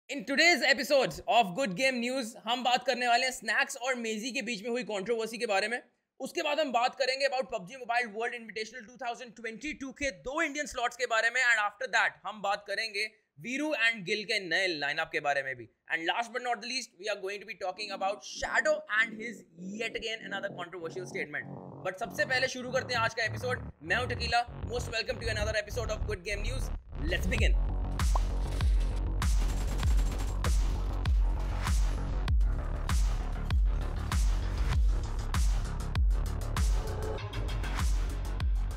In today's episode of good game news हम बात करने वाले हैं स्नैक्स और मेजी के बीच में हुई कंट्रोवर्सी के बारे में। उसके बाद हम बात करेंगे about PUBG mobile world invitational 2022 के 2 इंडियन स्लॉट्स के बारे में। एंड आफ्टर दैट हम बात करेंगे वीरू एंड गिल के नए लाइनअप के बारे में भी। And last but not the least we are going to be talking about shadow and his yet again another controversial statement. But सबसे पहले शुरू करते हैं आज का एपिसोड। मैं हूं Tequila, most welcome to another episode of good game news. Let's begin.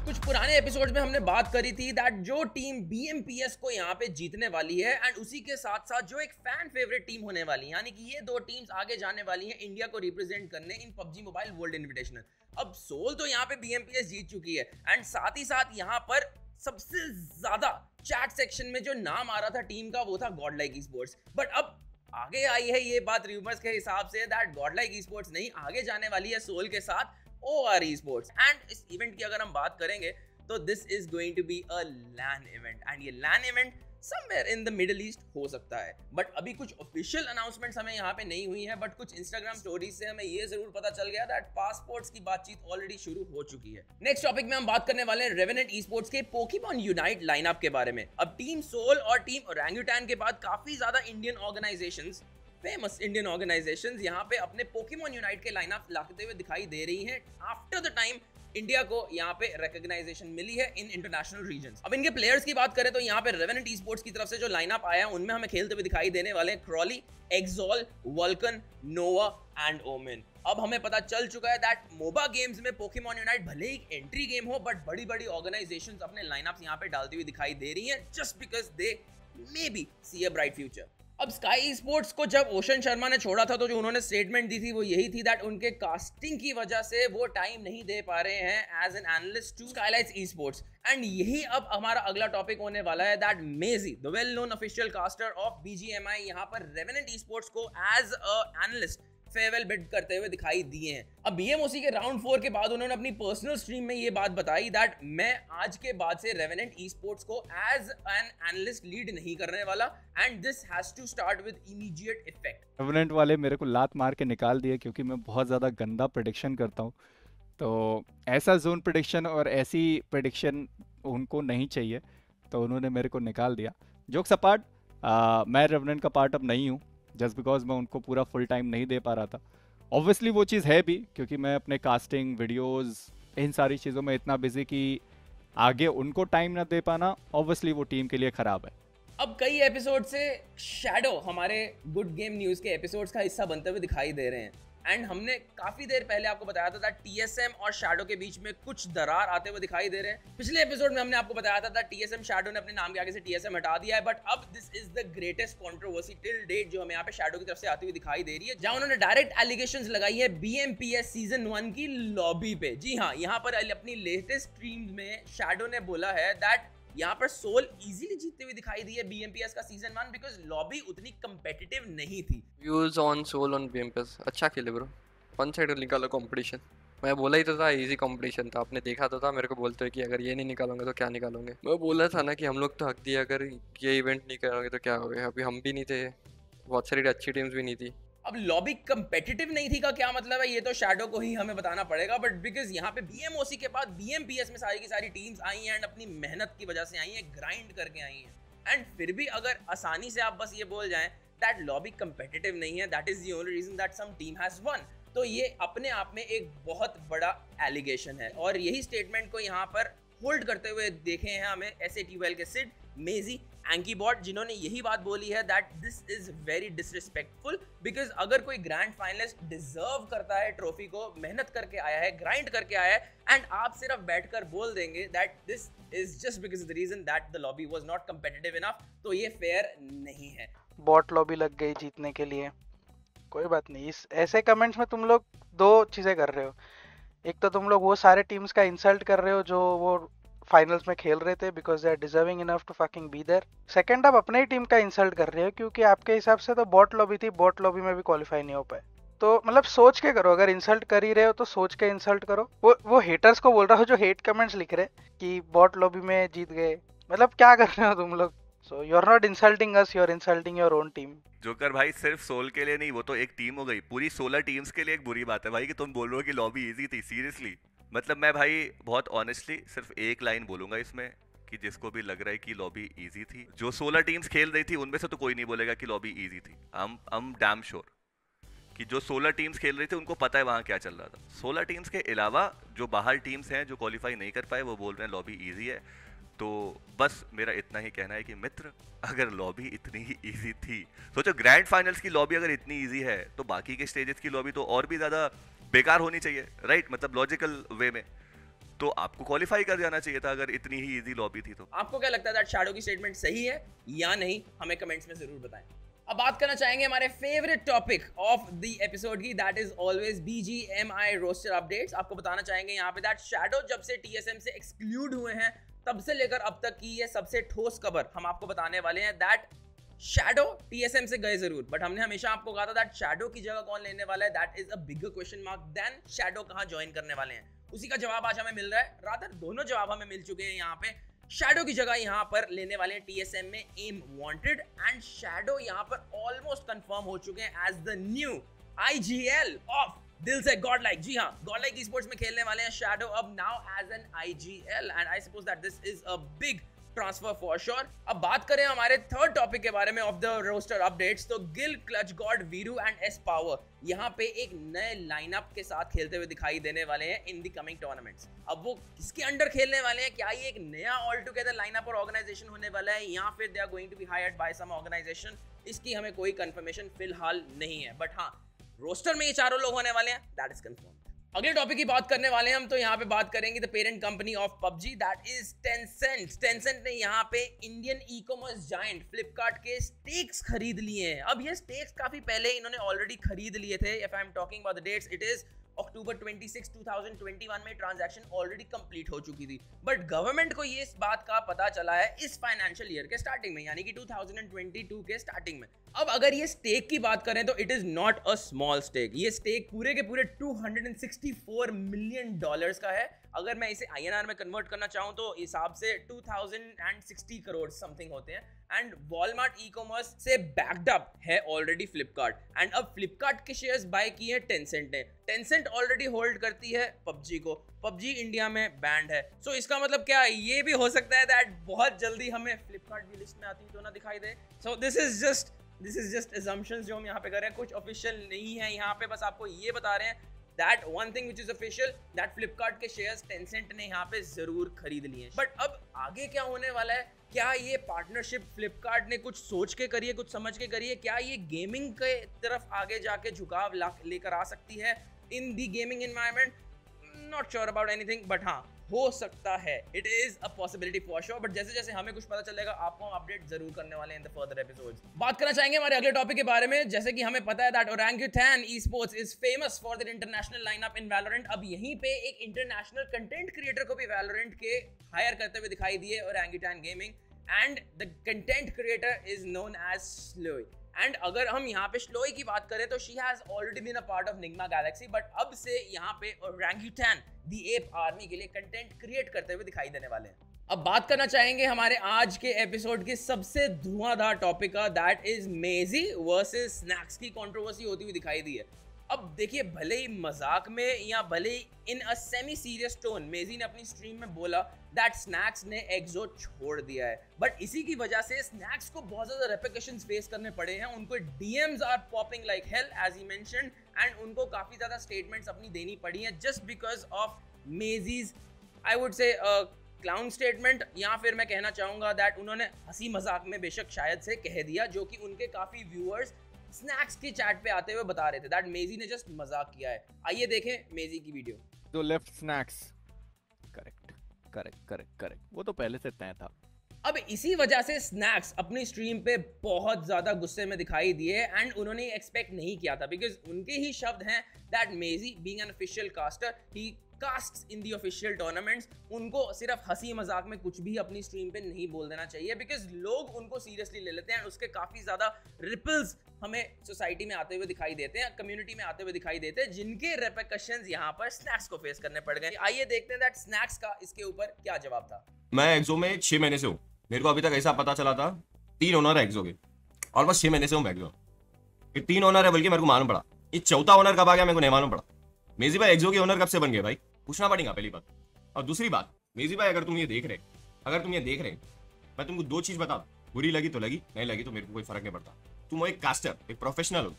कुछ पुराने एपिसोड्स में हमने बात करी थी दैट जो टीम BMPS को यहाँ पे जीतने वाली है एंड उसी के साथ साथ जो एक फैन फेवरेट टीम होने वाली है, यानी कि ये दो टीम्स आगे जाने वाली हैं इंडिया को रिप्रेजेंट करने in PUBG mobile world invitational. अब सोल तो यहाँ पे BMPS जीत चुकी है एंड साथ ही साथ यहाँ पर सबसे ज्यादा चैट सेक्शन में जो नाम आ रहा था टीम का वो था गॉडलाइक स्पोर्ट्स। बट अब आगे आई है ये बात रूमर्स के हिसाब से दैट गॉडलाइक स्पोर्ट्स नहीं आगे जाने वाली है सोल के साथ OR Esports। एंड इस इवेंट की अगर हम बात करेंगे तो this is going to be a LAN event and ये LAN event somewhere in the Middle East हो सकता है। बट अभी कुछ ऑफिशियल अनाउंसमेंट्स हमें यहाँ पे नहीं हुई है, बट कुछ इंस्टाग्राम स्टोरीज से हमें ये जरूर पता चल गया दैट पासपोर्ट्स की बातचीत ऑलरेडी शुरू हो चुकी है। नेक्स्ट टॉपिक में हम बात करने वाले हैं रेवेनेंट Esports के पोकेमॉन यूनाइट लाइनअप के बारे में। अब टीम सोल और टीम ओरंगुटैन के बाद काफी ज्यादा Indian organisations, famous Indian organisations यहाँ पे अपने पोकेमॉन यूनाइट के लाइनअप लाते हुए दिखाई दे रही हैं आफ्टर द टाइम इंडिया को यहाँ पे रिकॉग्नाइजेशन मिली है इन इंटरनेशनल रीजन्स। अब इनके प्लेयर्स की बात करें तो यहाँ पे रेवेनेंट Esports की तरफ से जो लाइनअप आया है उनमें हमें खेलते हुए दिखाई देने वाले हैं Crawly, Axel, Vulcan, Nova and Omen. अब हमें पता चल चुका है दैट मोबा गेम्स में पोकेमॉन यूनाइट भले ही एंट्री गेम हो बट बड़ी बड़ी ऑर्गेनाइजेशंस अपने लाइनअप्स यहाँ पे डालती हुई दिखाई दे रही हैं just because they may be see a bright future. अब स्काई स्पोर्ट्स को जब ओशन शर्मा ने छोड़ा था तो जो उन्होंने स्टेटमेंट दी थी वो यही थी दैट उनके कास्टिंग की वजह से वो टाइम नहीं दे पा रहे हैं as an analyst to skylights Esports। And यही अब हमारा अगला टॉपिक होने वाला है that Mezzy the well known official caster of BGMI यहाँ पर रेवेनेंट Esports को as a analyst farewell bid करते हुए दिखाई दिए हैं। अब BMOC के राउंड 4 के बाद उन्होंने अपनी पर्सनल स्ट्रीम में ये बात बताई दैट मैं आज के बाद से रेवेनेंट Esports को एज एन एनालिस्ट लीड नहीं करने वाला and this has to start with immediate effect. Revenant वाले मेरे को लात मार के निकाल दिए क्योंकि मैं बहुत ज़्यादा गंदा प्रेडिक्शन करता हूँ, तो ऐसा जोन प्रेडिक्शन और ऐसी प्रेडिक्शन उनको नहीं चाहिए, तो उन्होंने मेरे को निकाल दिया। जोक्स अपार्ट, मैं रेवेनेंट का पार्ट अब नहीं हूँ जस्ट बिकॉज मैं उनको पूरा फुल टाइम नहीं दे पा रहा था। ऑब्वियसली वो चीज़ है भी क्योंकि मैं अपने कास्टिंग वीडियोस इन सारी चीज़ों में इतना बिजी कि आगे उनको टाइम ना दे पाना ऑब्वियसली वो टीम के लिए ख़राब है। अब कई एपिसोड से शैडो हमारे गुड गेम न्यूज़ के एपिसोड्स का हिस्सा बनते हुए दिखाई दे रहे हैं एंड हमने काफी देर पहले आपको बताया था TSM और शैडो के बीच में कुछ दरार आते हुए दिखाई दे रहे हैं। पिछले एपिसोड में हमने आपको बताया था TSM शैडो ने अपने नाम के आगे से TSM हटा दिया है, बट अब this is the greatest controversy till date जो हमें यहाँ पे शैडो की तरफ से आती हुई दिखाई दे रही है, जहां उन्होंने डायरेक्ट एलिगेशंस लगाई है BMPS सीजन 1 की लॉबी पे। जी हाँ, यहाँ पर अपनी लेटेस्ट स्ट्रीम में शैडो ने बोला है दैट यहाँ पर सोल इजीली जीतते हुए दिखाई दी है BMPS का सीजन 1 बिकॉज लॉबी उतनी कंपेटिटिव नहीं थी। Views on soul on BMPS अच्छा खेले ब्रो, वन साइड निकालो कंपटीशन। मैं बोला ही तो था इजी कंपटीशन था, आपने देखा तो था मेरे को बोलते हो कि अगर ये नहीं निकालोगे तो क्या निकालोगे। मैं बोला था ना कि हम लोग तो हक दिए, अगर ये इवेंट नहीं करोगे तो क्या हो गया। अभी हम भी नहीं थे, बहुत सारी अच्छी टीम्स भी नहीं थी। अब लॉबी कंपेटिटिव नहीं थी का क्या मतलब है ये तो शैडो को ही हमें बताना पड़ेगा, बट बिकॉज यहाँ पे BMOC के बाद BMPS में सारी की सारी टीम्स आई हैं एंड अपनी मेहनत की वजह से आई हैं, ग्राइंड करके आई हैं एंड फिर भी अगर आसानी से आप बस ये बोल जाएं दैट लॉबी कंपेटिटिव नहीं है, that is the only reason that some team has won, तो ये अपने आप में एक बहुत बड़ा एलिगेशन है। और यही स्टेटमेंट को यहाँ पर होल्ड करते हुए देखे हैं हमें SATOL के सिड, मेजी, एंकीबॉट, जिन्होंने यही बात बोली है that this is very disrespectful because अगर कोई ग्रैंड फाइनलिस्ट डिजर्व करता है ट्रॉफी को, मेहनत करके आया है, ग्राइंड करके आया है एंड आप सिर्फ बैठकर बोल देंगे that this is just because the reason that the lobby was not competitive enough, तो ये फेयर नहीं है। बॉट लॉबी लग गई जीतने के लिए, कोई बात नहीं। इस ऐसे कमेंट्स में तुम लोग दो चीज़ें कर रहे हो, एक तो तुम लोग वो सारे टीम्स का इंसल्ट कर रहे हो जो वो फाइनल्स में खेल रहे थे because they are deserving enough to fucking be there. Second, आप अपने ही टीम का इंसल्ट कर रहे हो क्योंकि आपके हिसाब से तो बॉट लॉबी थी, बॉट लॉबी में भी क्वालिफाई नहीं हो पाए। तो मतलब सोच के करो, अगर इंसल्ट कर ही रहे हो तो सोच के इंसल्ट करो। वो हेटर्स को बोल रहा हो जो हेट कमेंट्स लिख रहे कि बॉट लॉबी में जीत गए, मतलब क्या कर रहे हो तुम लोग, So you're not insulting us, you're insulting your own team. Joker भाई सिर्फ सोल के लिए नहीं, वो तो एक टीम हो गई, पूरी 16 टीम्स के लिए एक बुरी बात है भाई कि तुम बोल रहे हो कि लॉबी इजी थी। सीरियसली मतलब मैं भाई बहुत ऑनेस्टली सिर्फ एक लाइन बोलूंगा इसमें कि जिसको भी लग रहा है कि लॉबी इजी थी, जो 16 टीम्स खेल रही थी उनमें से तो कोई नहीं बोलेगा कि लॉबी इजी थी। I'm damn sure कि जो 16 टीम्स खेल रही थी उनको पता है वहाँ क्या चल रहा था। 16 टीम्स के अलावा जो बाहर टीम्स हैं जो क्वालिफाई नहीं कर पाए वो बोल रहे हैं लॉबी इजी है। तो बस मेरा इतना ही कहना है कि मित्र, अगर लॉबी इतनी ही इजी थी, सोचो ग्रैंड फाइनल्स की लॉबी अगर इतनी इजी है तो बाकी के स्टेजेस की लॉबी तो और भी ज़्यादा बेकार होनी चाहिए, राइट? मतलब लॉजिकल वे में तो आपको क्वालिफाई कर जाना चाहिए था अगर इतनी ही इजी लॉबी थी तो। आपको क्या लगता है दैट शैडो की स्टेटमेंट सही है या नहीं, हमें कमेंट्स में जरूर बताएं। अब बात करना चाहेंगे हमारे favourite topic of the episode की, that is always BGMI roster updates. आपको बताना चाहेंगे यहाँ पे दैट शैडो जब से TSM से एक्सक्लूड हुए हैं तब से लेकर अब तक की ये सबसे ठोस खबर हम आपको बताने वाले हैं। दैट शैडो TSM से गए जरूर, बट हमने हमेशा आपको कहा था दैट शैडो की जगह कौन लेने वाला है, that is a bigger question mark than shadow कहां ज्वाइन करने वाले हैं। उसी का जवाब आज हमें मिल रहा है, रादर दोनों जवाब हमें मिल चुके हैं। यहाँ पे शैडो की जगह यहाँ पर लेने वाले हैं TSM में एम वांटेड, एंड शैडो यहाँ पर ऑलमोस्ट कंफर्म हो चुके हैं as the new IGL of दिल से गॉडलाइक। जी हाँ, गॉडलाइक स्पोर्ट्स में खेलने वाले हैं शैडो अब now as an IGL, and I suppose that this is a big transfer for sure. अब बात करें हमारे थर्ड टॉपिक के बारे में ऑफ द रोस्टर अपडेट्स, तो Gill, clutch God, Veeru and S power यहाँ पे एक नए लाइनअप के साथ खेलते हुए दिखाई देने वाले हैं इन द कमिंग टूर्नामेंट्स। अब वो किसके अंडर खेलने वाले हैं, क्या ये एक नया ऑल टुगेदर लाइनअप और ऑर्गेनाइजेशन होने वाला है या फिर they are going to be hired by some organisation, इसकी हमें कोई कंफर्मेशन फिलहाल नहीं है, बट हाँ रोस्टर में ये चारों लोग होने वाले हैं, दैट इज कंफर्म। अगले टॉपिक की बात करने वाले हैं हम, तो यहाँ पे बात करेंगे the parent company of PUBG, that is Tencent. Tencent ने यहाँ पे Indian e commerce giant Flipkart के स्टेक्स खरीद लिए हैं। अब ये स्टेक्स काफी पहले इन्होंने ऑलरेडी खरीद लिए थे। If I am talking about the dates, it is October 26, 2021 में ट्रांजैक्शन ऑलरेडी कंप्लीट हो चुकी थी, बट गवर्नमेंट को ये इस बात का पता चला है इस फाइनेंशियल ईयर के स्टार्टिंग में, यानी कि 2022 के स्टार्टिंग में। अब अगर ये स्टेक की बात करें तो it is not a small stake. ये स्टेक पूरे के पूरे $264 मिलियन का है। अगर मैं इसे INR में कन्वर्ट करना चाहूँ तो हिसाब से 2060 करोड़ समथिंग होते हैं। एंड वॉलमार्ट ई कॉमर्स से बैक्ड अप है ऑलरेडी फ्लिपकार्ट, एंड अब फ्लिपकार्ट के शेयर्स बाय किए हैं टेंसेंट ने। टेंसेंट ऑलरेडी होल्ड करती है PUBG को, PUBG इंडिया में बैंड है। सो इसका मतलब क्या है, ये भी हो सकता है दैट बहुत जल्दी हमें फ्लिपकार्ट की लिस्ट में आती तो ना दिखाई दे। So this is just assumptions जो हम यहाँ पे कर रहे हैं, कुछ ऑफिशियल नहीं है। यहाँ पे बस आपको ये बता रहे हैं that one thing which is official that Flipkart के शेयर्स टेंसेंट ने यहाँ पे जरूर खरीद लिए हैं। बट अब आगे क्या होने वाला है, क्या ये पार्टनरशिप फ्लिपकार्ट ने कुछ सोच के करी है, कुछ समझ के करी है, क्या ये गेमिंग के तरफ आगे जाके झुकाव लेकर आ सकती है in the gaming environment? Not sure about anything, but हाँ हो सकता है, it is a possibility for sure. But जैसे जैसे हमें कुछ पता चलेगा आपको हम अपडेट जरूर करने वाले हैं इन द फर्दर एपिसोड्स। बात करना चाहेंगे हमारे अगले टॉपिक के बारे में। जैसे कि हमें पता है that orangutan esports is famous for their international lineup in Valorant. अब यहीं पे एक इंटरनेशनल कंटेंट क्रिएटर को भी वैलोरेंट के हायर करते हुए दिखाई दिए Orangutan Gaming, and the content creator is known as Sloi. And अगर हम यहाँ पे श्लोई की बात करें तो she has already been a part of Nigma Galaxy, but अब से यहाँ पे ओरंगुटैन दी एप आर्मी के लिए कंटेंट क्रिएट करते हुए दिखाई देने वाले हैं। अब बात करना चाहेंगे हमारे आज के एपिसोड के सबसे धुआंधार टॉपिक का, दैट इज मेजी वर्सेस स्नैक्स की कंट्रोवर्सी होती हुई दिखाई दी है। अब देखिए, भले ही मजाक में या भले ही इन अ सेमी सीरियस टोन मेजी ने अपनी स्ट्रीम में बोला दैट स्नैक्स ने एक्सो छोड़ दिया है, बट इसी की वजह से स्नैक्स को बहुत ज्यादा रेपरकशंस फेस करने पड़े हैं। उनको DMs are popping like hell as he mentioned, and उनको काफी ज्यादा स्टेटमेंट्स अपनी देनी पड़ी हैं just because of Mazie's I would say clown statement, या फिर मैं कहना चाहूंगा दैट उन्होंने हंसी मजाक में बेशक शायद से कह दिया, जो कि उनके काफी व्यूअर्स स्नैक्स की चैट पे आते हुए बता रहे थे दैट मेजी ने जस्ट मजाक किया है। आइए देखें मेजी की वीडियो। जो लेफ्ट स्नैक्स, करेक्ट, वो तो पहले से तय था। अब इसी वजह से स्नैक्स अपनी स्ट्रीम पे बहुत ज्यादा गुस्से में दिखाई दिए, एंड उन्होंने एक्सपेक्ट नहीं किया था, बिकॉज उनके ही शब्द हैं that Mezzy being an official caster he casts in the official tournaments, उनको सिर्फ हंसी मजाक में कुछ भी अपनी स्ट्रीम पे नहीं बोल देना चाहिए, बिकॉज लोग उनको सीरियसली ले लेते हैं, उसके काफी ज्यादा रिपल्स हमें सोसाइटी में आते हुए दिखाई देते हैं, कम्युनिटी में आते हुए दिखाई देते हैं, जिनके रेपरकशंस यहाँ पर स्नैक्स को फेस करने पड़ गए। आइए देखते हैं दैट स्नैक्स का इसके ऊपर क्या जवाब था। मैं एक्सो में 6 महीने से हूँ। मेरे को अभी तक ऐसा पता चला था 3 ओनर है एक्सो के, ऑलमोस्ट 6 महीने से हूँ एक्सो, ये 3 ओनर है, बल्कि मेरे को मालूम पड़ा ये चौथा ओनर कब आ गया मेरे को नहीं मालूम पड़ा। मेजी भाई एक्सो के ओनर कब से बन गए भाई, पूछना पड़ेगा पहली बात। और दूसरी बात, मेजी भाई अगर तुम ये देख रहे, मैं तुमको 2 चीज बता, बुरी लगी तो लगी, नहीं लगी तो मेरे को कोई फर्क नहीं पड़ता। तुम एक कास्टर, एक प्रोफेशनल हो,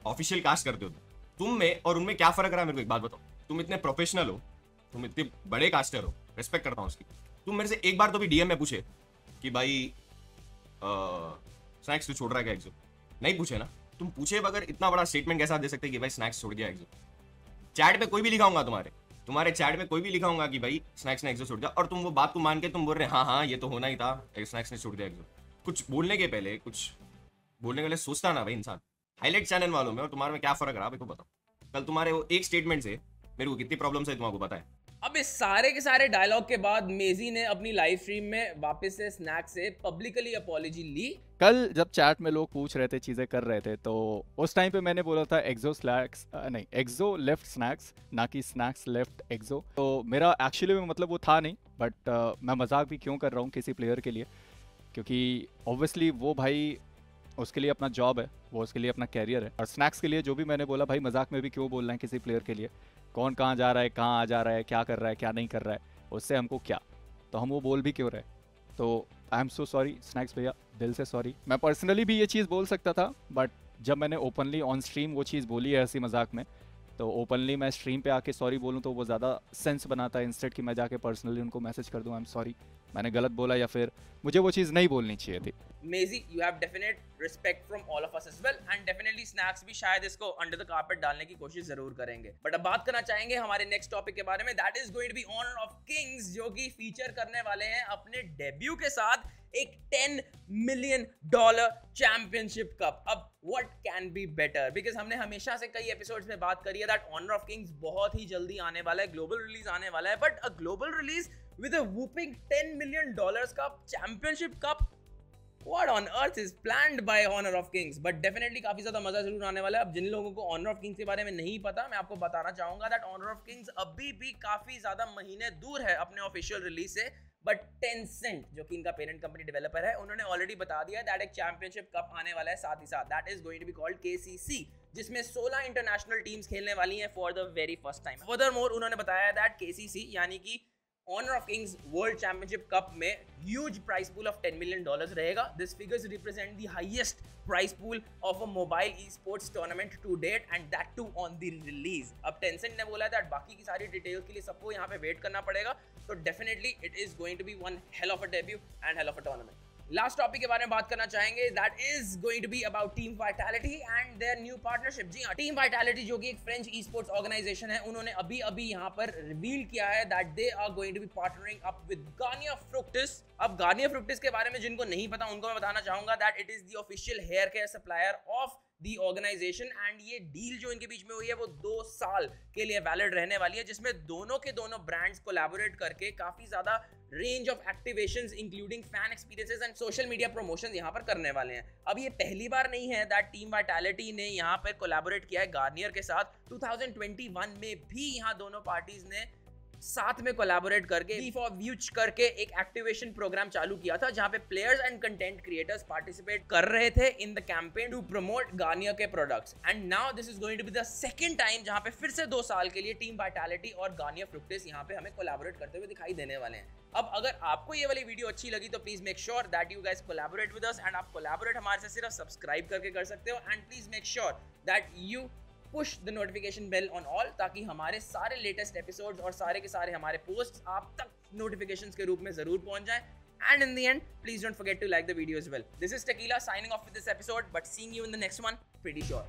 ऑफिशियल कास्ट करते हो, तुम में और उनमें क्या फर्क रहा है मेरे को एक बात बताओ। तुम इतने प्रोफेशनल हो, तुम इतने बड़े कास्टर हो, रेस्पेक्ट करता हूँ उसकी, तुम मेरे से एक बार तो भी डीएम में पूछे कि भाई स्नैक्स तो छोड़ रहा है क्या एक्सो, नहीं पूछे ना। तुम पूछे बगैर इतना बड़ा स्टेटमेंट कैसा दे सकते कि भाई स्नैक्स छोड़ दिया एक्सो। चैट पे कोई भी लिखाऊंगा, तुम्हारे चैट में कोई भी लिखाऊंगा कि भाई स्नैक्स ने एक्सो छोड़ दिया, और तुम वो बात को मान के तुम बोल रहे हाँ ये तो होना ही था, स्नैक्स ने छोड़ दिया एक्सो। कुछ बोलने के पहले सोचता ना भाई इंसान। हाईलाइट चैनल वालों में और तुम्हारे में क्या फर्क रहा मेरे को बताओ। कल तुम्हारे वो एक स्टेटमेंट से मेरे को कितनी प्रॉब्लम है तुम्हारे को पता है। अब इस सारे के सारे डायलॉग के बाद मेजी ने अपनी लाइव स्ट्रीम में वापस से स्नैक्स से पब्लिकली अपॉलॉजी ली। कल जब चैट में लोग पूछ रहे थे, चीज़ें कर रहे थे, तो उस टाइम पे मैंने बोला था एक्सो लेफ्ट स्नैक्स, ना कि स्नैक्स लेफ्ट एक्सो। तो मेरा एक्चुअली में मतलब वो था नहीं, बट मैं मजाक भी क्यों कर रहा हूँ किसी प्लेयर के लिए, क्योंकि ऑब्वियसली वो भाई उसके लिए अपना जॉब है, वो उसके लिए अपना कैरियर है। और स्नैक्स के लिए जो भी मैंने बोला भाई, मजाक में भी क्यों बोलना है किसी प्लेयर के लिए, कौन कहाँ जा रहा है, कहाँ आ जा रहा है, क्या कर रहा है, क्या नहीं कर रहा है, उससे हमको क्या, तो हम वो बोल भी क्यों रहे। तो I am so sorry snacks भैया, दिल से सॉरी। मैं पर्सनली भी ये चीज़ बोल सकता था, बट जब मैंने ओपनली ऑन स्ट्रीम वो चीज़ बोली है हंसी मजाक में, तो ओपनली मैं स्ट्रीम पे आके सॉरी बोलूँ तो वो ज़्यादा सेंस बनाता है, इंस्टेड कि मैं जाके पर्सनली उनको मैसेज कर दूँ आई एम सॉरी, मैंने गलत बोला या फिर मुझे वो चीज़ नहीं बोलनी चाहिए थी। मेजी, you have definite respect from all of us as well, and definitely snacks भी शायद इसको under the carpet डालने की कोशिश जरूर करेंगे। बट अब बात करना चाहेंगे हमारे नेक्स्ट टॉपिक के बारे में, that is going to be Honor of Kings, जो कि फीचर करने वाले हैं अपने डेब्यू के साथ एक $10 million चैंपियनशिप कप। अब what can be better, because हमने हमेशा से कई एपिसोड्स में बात करी है that Honor of Kings बहुत ही जल्दी आने वाला है, ग्लोबल रिलीज आने वाला है, but a global release with a whooping $10 million का championship cup, what on earth is planned by Honor of Kings? But definitely काफी ज्यादा मजा जरूर आने वाला है। अब जिन लोगों को Honor of Kings के बारे में नहीं पता, मैं आपको बताना चाहूंगा that Honor of Kings अभी भी काफी ज्यादा महीने दूर है अपने ऑफिशियल रिलीज से, बट Tencent जो कि इनका पेरेंट कंपनी डेवलपर है, उन्होंने ऑलरेडी बता दिया दैट एक चैंपियनशिप कप आने वाला है साथ ही साथ, that is going to be called KCC, जिसमें 16 इंटरनेशनल टीम्स खेलने वाली हैं for the very first time. Furthermore उन्होंने बताया दैट KCC यानी कि Honor of Kings world championship cup में huge prize pool of $10 million रहेगा। This figures represent the highest prize pool of a mobile esports tournament to date, and that too on the release. अब Tencent ने बोला that बाकी की सारी details के लिए सबको यहाँ पे वेट करना पड़ेगा, तो definitely it is going to be one hell of a debut and hell of a tournament. Last topic के बारे में बात करना चाहेंगे, that is going to be about Team Vitality and their new partnership. जी हाँ, टीम वाइटैलिटी जो कि एक फ्रेंच ई स्पोर्ट्स ऑर्गेनाइजेशन है, उन्होंने अभी यहाँ पर रिवील किया है that they are going to be partnering up with Garnier Fructis. अब गार्नियर फ्रुक्टिस के बारे में जिनको नहीं पता उनको मैं बताना चाहूंगा that it is the official hair care supplier of the organisation, and ये डील जो इनके बीच में हुई है वो 2 साल के लिए वैलिड रहने वाली है, जिसमें दोनों के दोनों ब्रांड्स कोलैबोरेट करके काफी ज्यादा range of activations including fan experiences and social media promotion यहाँ पर करने वाले हैं। अब ये पहली बार नहीं है दैट टीम वाइटैलिटी ने यहाँ पर कोलैबोरेट किया है गार्नियर के साथ। 2021 में भी यहाँ दोनों पार्टीज ने साथ में कोलैबोरेट करके वी फॉर व्यूच करके एक एक्टिवेशन प्रोग्राम चालू किया था, जहां पे players and content creators participate कर रहे थे in the campaign to promote Garnier के products. And now this is going to be the second time जहां पे फिर से 2 साल के लिए टीम वाइटैलिटी और गार्नियर फ्रुक्टिस यहां पे हमें कोलैबोरेट करते हुए दिखाई देने वाले हैं। अब अगर आपको ये वाली वीडियो अच्छी लगी तो please make sure that you guys collaborate with us, and आप कोलैबोरेट हमारे से सिर्फ सब्सक्राइब करके कर सकते हो, and please make sure that you push the notification bell on all, ताकि हमारे सारे लेटेस्ट एपिसोड्स और सारे के सारे हमारे पोस्ट्स आप तक नोटिफिकेशंस के रूप में जरूर पहुंच जाएं। And in the end, please don't forget to like the video as well. This is Tequila signing off with this episode, but seeing you in the next one, pretty sure.